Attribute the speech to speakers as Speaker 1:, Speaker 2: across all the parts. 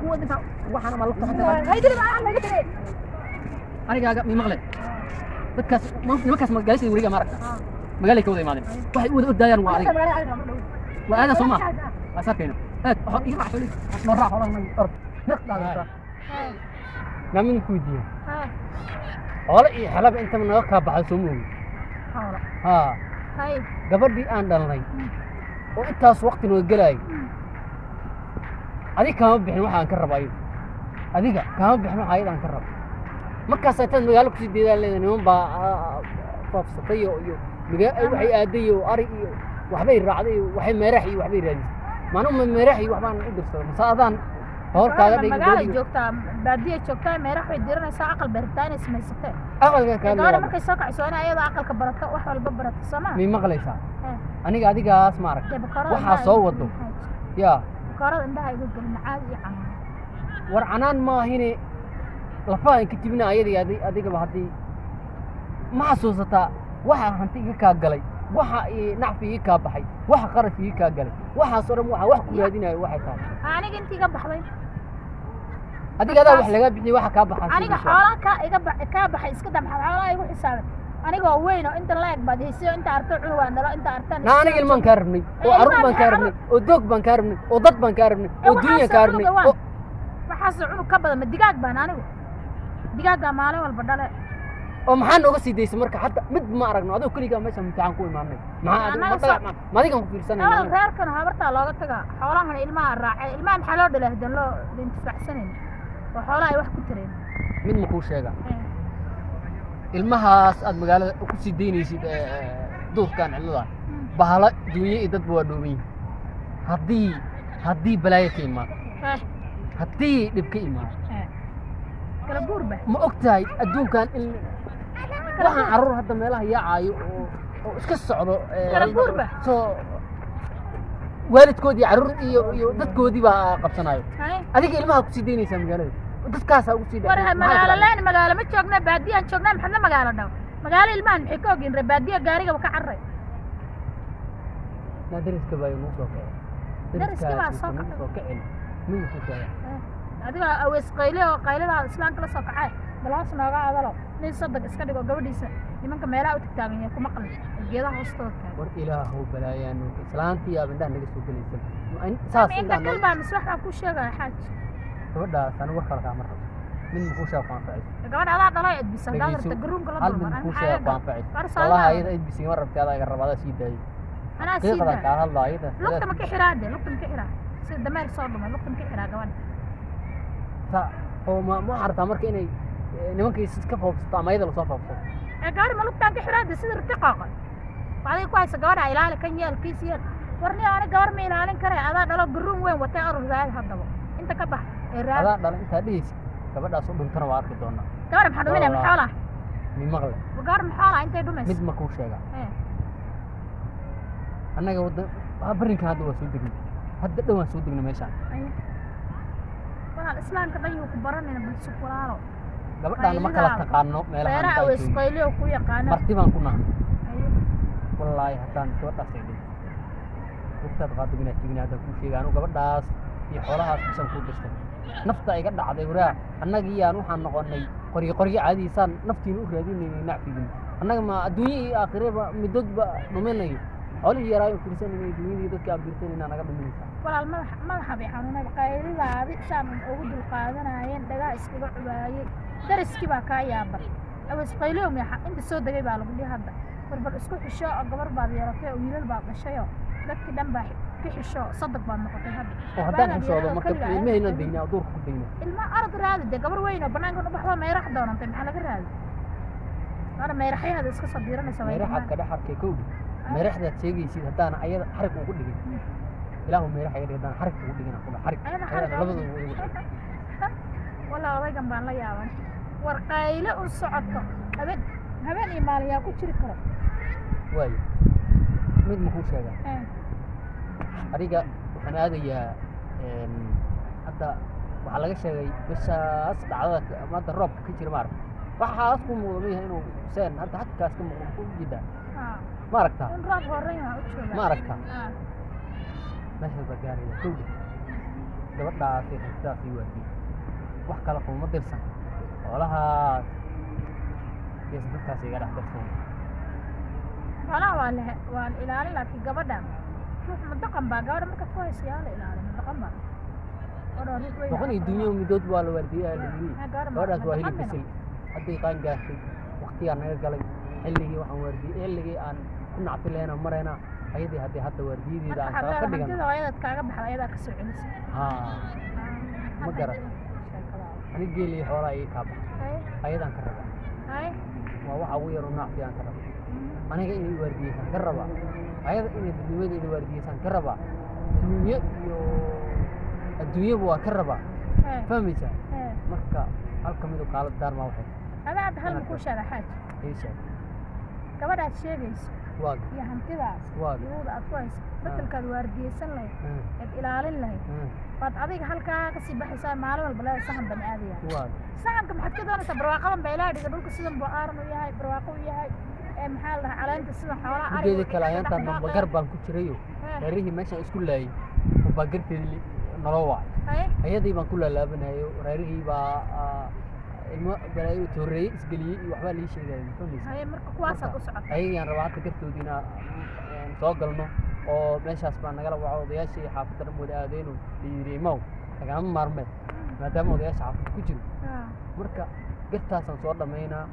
Speaker 1: kuwa inta waxaan ma lugta xataa
Speaker 2: هيدري بقى عم يدري
Speaker 1: anigaaga mi maqle dadkaas nimankaas magaalada wariga ma aragta magaalada ka wada imaadeen waxay u wada ordayaan waa adig waa aadan Soomaa asarkeena waxaan iga raacay ma raac horan man ord naqdaada namin ku diin wala ii xalab inta ma naga ka baxay Soomaa ha
Speaker 2: هاي
Speaker 1: gabadhii aan dhalnay oo intaas waqti noo galay adiga kama bixin waxaan ka rabay adiga kama bixin waxa aydan ka rabay markaas ay tan magaalo ku sii deedaan niman baa faafsatay iyo waxay aaday iyo ari iyo waxbay raacday waxay meerax iyo waxbay raadin maanu meerax iyo waxbaan u dirsaday masaadan hawlkaaga dhigay
Speaker 2: magaalo joogtaa baadiye joogtaa meerax way diranaysaa aqal baritaan ismaysatay
Speaker 1: aqalka ka
Speaker 2: gaar markay soo kacayso in ayada aqalka barato wax walba barato Soomaa
Speaker 1: mi maqlaysaa aniga adigaas ma arag waxa soo wado yaa
Speaker 2: qarad indaha igu galin caadi iyo canaan
Speaker 1: war canaan ma ahine lafaan ka tibina ayadii adiga ba hadii ma xasuusata waxa hantiga ka galay waxa nacfiga ka baxay waxa qarashii ka galay waxa soo dhan waxa wax ku raadinayo waxa tahay
Speaker 2: aniga intii ka baxday
Speaker 1: adiga adaa wax laga bixiyay waxa ka baxay
Speaker 2: aniga xoolaha ka baxay iska damxad xoolaha igu xisaabay aniga weyn oo inta leeg baad haysiyo inta arto cunwaan dhalo inta artan
Speaker 1: aniga ilmaan ka rabnay oo arug baan ka rabnay oo doog baan ka rabnay oo dad baan ka rabnay oo dunya ka rabnay waxa
Speaker 2: soo cunug ka badan digaag baan anigu digaaga maalin walba dhale
Speaker 1: oo maxaan uga sii deysay marka hadda mid ma aragno adoo kaliya meesha imtixaan ku imaanay ma adiga ku fiirsanay
Speaker 2: reerkan habarta looga taga xoolahan ilmaha raacay ilmaha maxaa loo dhalay hadan loo intifaacsanayn oo xoolaha ay wax ku tireen
Speaker 1: mid ma ku sheega ilmahaas aad magaalada ku sii deynaysid duurkan cilada bahala dunya iyo dad waa dhoomin hadii balaayo ka imaado hadii dhib ka imaado
Speaker 2: kala guurba
Speaker 1: ma ogtahay adduunkan in waxaan carruur hadda meelaha yaacayo oo iska socdo
Speaker 2: kala guurba
Speaker 1: soo waalidkoodii carruur iyo dadkoodii baa qabsanayo adiga ilmaha ku sii deynaysaa magaalada dadkaas ugu sii
Speaker 2: dhaw magaalo ma joogna baadiyan joogna maxna magaalo dhaw magaalo ilmahan maxay ka ogin baadiya gaariga ka carray
Speaker 1: nadariska baa inoo soo kacay
Speaker 2: dariska baa soo
Speaker 1: kacay min ku tahay
Speaker 2: adiga awees qayle oo qaylada islaamka la soo kacay balaas nooga adalo nin sadaq iska dhigo gabadhiisa nimanka meelaha u tagtaagan yahay kuma qalin geedaha hoostooda
Speaker 1: war ilaahu balaayaan islaantii yaa indhaha naga soo galaysan saas
Speaker 2: indhaha kalbaa miswaxa ku sheegay xaaj
Speaker 1: gabadhaas anigu wax kala kaama rabo min ku sheeg qaanfacay
Speaker 2: gabadha adaa dhalay edbisan daadarta garuunka la
Speaker 1: dulman aan xayaa qaanfacay wallahi ayada edbisan war rabtay adaa rabada sii daayay
Speaker 2: ana sii daayay
Speaker 1: ka hadlaa ayada
Speaker 2: lugta ma ka xiraade lugta ma ka xiraa sida dameer soo dhumay lugta ma ka xiraa gabadha
Speaker 1: sa oo ma harta marka inay nimankii iska foofsato ama ayada la soo foofsato
Speaker 2: gaari ma lugta ka xiraade sida irtiqaaqa baadi ku haysa gabadha ilaali kan yeelkiis yeel warni aan gabar ma ilaalin kare adaa dhalo garuun weyn watay arugay hadaba inta ka bax
Speaker 1: adaa dhalo inta dhigaysa gabadhaas u dhuntana waa arki doonaa
Speaker 2: gabar maxaa dhuminay maxaa
Speaker 1: mi maqle
Speaker 2: gabar maxaa intay dhumaysa
Speaker 1: mid ma ku sheega annaga wada barinka hadda waa soo degnay hadda dhawaan soo degnay meeshaan
Speaker 2: waxaan islaamka dhan uu ku baranayna bulsho kulaalo
Speaker 1: gabadhaan ma kala taqaano meelaha
Speaker 2: beeraha awees qayliyo ku yaqaan
Speaker 1: marti baan ku nahay wallahi haddaan gabadhaas eegay waqtiad qaado tignaada ku sheegaan gabadhaas iyo xoolahaas kusan ku dirtay nafta iga dhacday waraa annagii aan waxaan noqonay qoriyo caadiisan naftiina u raadinayna nacfigin annaga ma adduunyo iyo aakhiraba midodba dhuminayo xoolihii yaraayo fiirsanayna dunyadii dadka aan fiirsanayna naga dhuminaysa
Speaker 2: walaal madaxa bay xanuunay qaylidaadi saan ugu dul qaadanayeen dhagaa iskaga cubaayay dariskii baa ka yaabay awees qayliyo ma inta soo dagay baa lagu dhigay hadda barbar isku xisho gabar baad yeelatay oo wiilal baa dhashayo dadkii dhan baa ka xisho sadaq baad noqotay hadda
Speaker 1: oo haddaan xishoodo marka ilmahayna deynaa duurka ku deynaa
Speaker 2: ilma arad raadi gabar weyn oo banaanka u baxdo meerax doonantay maxaa laga raadi ana meeraxyada iska soo diiranaysa
Speaker 1: meeraxa ka dhaxarkay kowdi meeraxda sheegaysid haddaan ayada xarig ugu dhigay ilaahu meeraxa ayada haddaan xarig ugu dhigana kuma xarig labadooda ugu dhigay
Speaker 2: wala odaygan baan la yaaban war qayle u socoto habeen iyo maalin yaa ku jiri karo
Speaker 1: waayo mid ma ku sheega adiga waxaan aadayaa hadda waxaa laga sheegay bishaas dhacdada maanta roobka ka jira maaragta waxaas ku muuqda yahay inuu seen hadda halkaas ka muuqda ku jida ma aragtaa
Speaker 2: in roob horeeya u jooga
Speaker 1: ma aragtaa meesha bagaariga kowda gabadhaasi sidaas ii waardiyey wax kale kuma dirsan xoolahaas gees dadkaas iga dhex dirsan
Speaker 2: xoolaha waa la ilaalin laakiin gabadhan ruux madaqan baa gabadha marka ku haysa yaa la ilaalin madaqan baa
Speaker 1: doqon iyo dunyo midood waa la waardiyaa lagii gabadhaas waa hilib bisil hadday qaan gaartay waqtigaa naga galay xilligii waxaan waardiyey xilligii aan ku nacfi lehna marayna ayadii haddii hadda waardiyadeeda aan kala ka dhigan
Speaker 2: ayadaad kaaga baxda ayadaa ka soo celisay
Speaker 1: ma garan ani geeliyo xoolaa ii kaa baxay ayadaan ka rabaa waa waxa ugu yaroo nacfi aan ka raba aniga inay waardiyeysaan ka rabaa ayada inay dadnimadeeda waardiyeysaan ka rabaa dunyo iyo adduunyaba waa ka rabaa fahmaysaa marka halka midu kaala daarmaa waxay
Speaker 2: adaa hadda hal makuu sheega xaaj
Speaker 1: ii sheeg
Speaker 2: gabadhaad sheegayso
Speaker 1: waa
Speaker 2: iyo hantidaas yuhuuda aad ku hayso bedelkaad waardiyeysan lahayd eed ilaalin lahayd baad adiga halkaa kasii baxaysaa maalin walba leeda saxan bani aadaya saxanka maxaad ka doonaysaa barwaaqadan baa ilaa dhiga dhulka sidan buu aaran u yahay barwaaqo u yahay maxaa la dhahaa caleenta sida xoolaha
Speaker 1: ujeeda kale ayaantaan dambagar baan ku jirayo reerihii meeshaan isku laayay bagarteedii naloo wacay ayadii baan ku laalaabanayay reerihii baa ilmo balaayo tooreeyey isgeliyey iyo waxbaa lii sheegaya
Speaker 2: marka kuwaasaad u socotay
Speaker 1: ayagayaan rabaa hadda gartoodiina soo galno oo meeshaas baa nagala waco odayaashii xaafadda dhan wada aadeyno layidhi imaw lagama maarmeen maadaama odayaasha xaafadda ku jiro marka gartaasaan soo dhammaynaa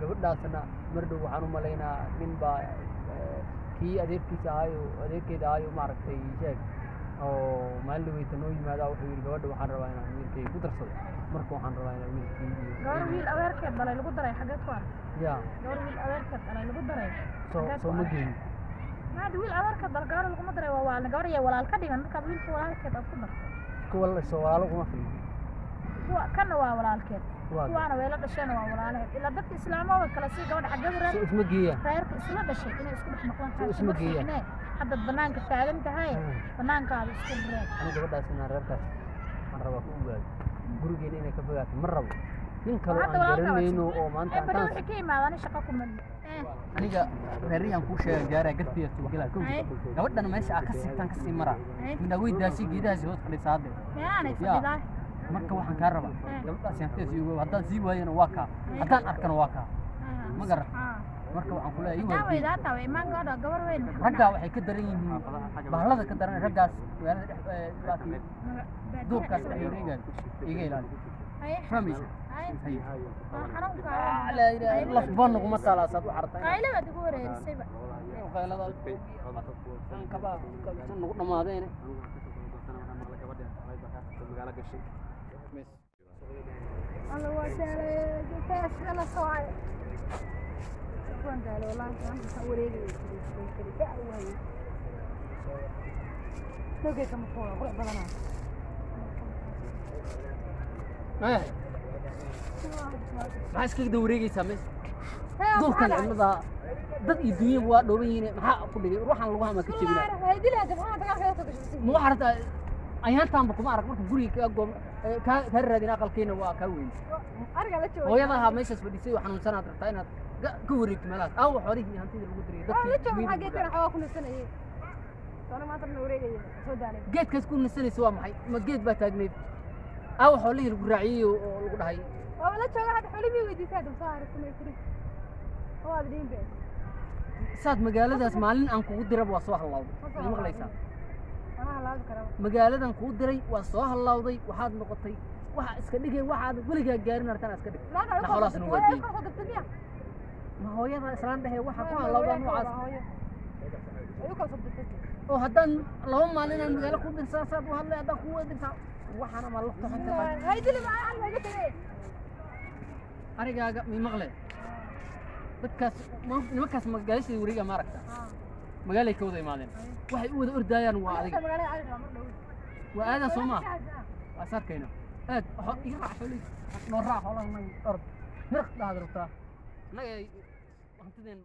Speaker 1: gabadhaasna mar dhow waxaan u malaynaa nin baa kii adeerkiisa ahaayo adeerkeeda ahaayo maaragtay sheeg oo maalin dhaweyta noo yimaadaa wuxuu yidhi gabadha waxaan rabaa inaan wiilkayga ku darsado marka waxaan rabaa inaan wiilkii
Speaker 2: gabar wiil adeerkeed dhalay lagu daray xageed ku arag
Speaker 1: ya
Speaker 2: gabar wiil adeerkeed dhalay lagu daray
Speaker 1: soo ma geeyo
Speaker 2: maada wiil adeerkeed dal gabar laguma daray waa waalna gabar iyo walaal ka dhigan markaad wiilka walaalkeed aad ku darto
Speaker 1: kuwa lasoo walaalo kuma filmo
Speaker 2: kuwa kana waa walaalkeed kuwaana way la dhasheen waa walaalaheed ilaa dadka islaamooda kale si gabadha xaggeed reer
Speaker 1: isma geeyaan
Speaker 2: reerka isla dhashay inay isku dhex noqdaan
Speaker 1: isma geeyaan
Speaker 2: hadda banaanka taagan tahay banaankaada isku reer
Speaker 1: ani gabadhaas inaan reerkaas waxaan rabaa ku ogaado gurigeena inay ka fogaato ma rabo nin kaloo aan garanayno oo maanta
Speaker 2: intaan wixii ka imaadaan shaqo ku mali
Speaker 1: aniga reeriyan ku sheegay gaara gartiya tuugala gabadhana meesha aad ka sigtaan ka sii mara midna way daasi geedahaasi hoos fadhiisaa hadda
Speaker 2: yaanay fadhidaa
Speaker 1: marka waxaan kaa rabaa gabadhaas yantees iyo haddaan sii waayana waa kaa haddaan arkana waa kaa ma garan marka waxaan ku leeyahay raggaa waxay ka daran yihiin bahlada ka daran raggaas magaalada duurkaas dhex wareegayo iga ilaali fahmaysa laf baan naguma taalaasaad u xartay
Speaker 2: qaylabaad ugu wareerisayba
Speaker 1: qaylada kaba nagu dhamaadeene
Speaker 2: الله وسهلا كيف انا صاير شكرا قال والله انت وريني توقي كم فوق قرع بدنا
Speaker 1: maxaa iskaga dawreegaysaa mees dulkan cimada dad iyo dunyaba waa dhooban yihiin maxaa ku dhigay ruuxan lagu hama ka jebina ma waxaa rabtaa ayaantaanba kuma arag marka guriga kaa raadin aqalkeena waa kaa weyn hooyadaha meeshaas fadhisay oo xanuunsanaad rabtaa inaad ka wareegto meelahaas aawa xoolihii hantida lagu diray geedkaas ku nasanaysa waa maxay ma geed baa taagneyd aawa xoolihii lagu raaciyey oo lagu dhahay saad magaaladaas maalin aan kugu diraba waa soo hallawday ma maqlaysaa magaaladan kuu diray waa soo hallawday waxaad noqotay waxa iska dhigay waxaad weligaa gaarin artaan iska dhig xoolaasna waa diin ma hooyada islaan dhahe waxa ku hallawda noocaas oo haddaan laba maalin aan magaalo ku dirsaa saad u hadlay haddaan kuwa dirsaa waxaana ma lafta xunta arigaaga mi maqle dadkaas nimankaas magaalashii wareega ma aragta magaalay ka wada imaadeen waxay u wada ordaayaan waa adiga waa aadan soo maa waa sarkayna aad iga raac xoolay noo raac xoolaha ord mirq dhaad rabtaa annaga hantideen